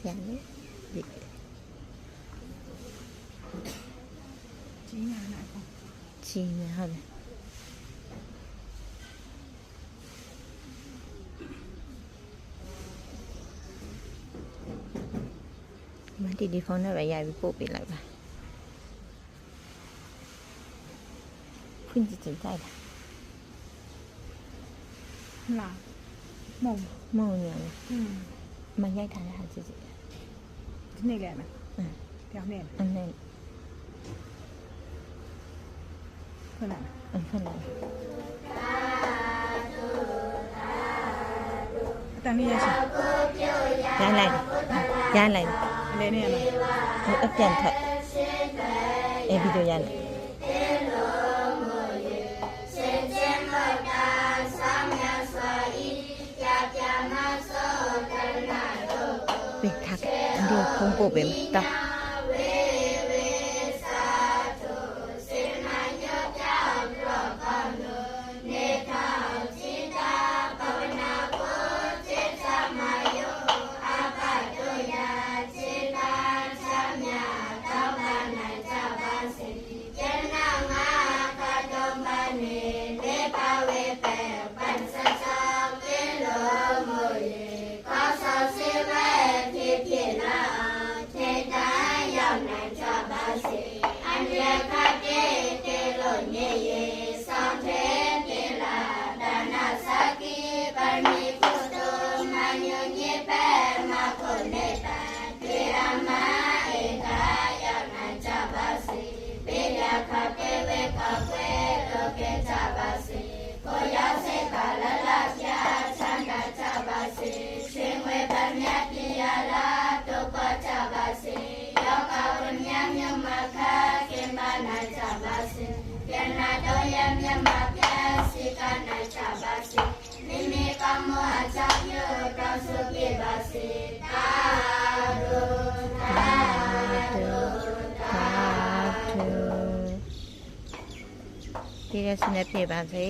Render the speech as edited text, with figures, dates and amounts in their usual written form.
ရတယ်ဒီကြီးညာနာပေါ့ ကြီးနေဟုတ်တယ်မဒီဖုန်းနဲ့ပဲရိုက်ပြီးပို့ပေးလိုက်ပါခွင့်ကြည့်ကြတာ လာမုံ မုံညာ မရိုက်ထားတဲ့ဟာကြည့်ကြည့် ဒီနေ့လည်းမယ်ပြောင်းနေတယ် အဲ့နဲ့ ဟုတ်လား အဲ့ဖက်လိုက် အတန်လေးရရှိ ရိုက်လိုက်ရိုက်လိုက် လဲနေရလား ဟိုအပြန်ထက်အဲ့ဗီဒီယိုရိုက်လိုက်ဘေးထားခဲ့အန်ဒီဖုန်းပို့ပေးမယ်တော့ဒီရက်စနေပြပါစေ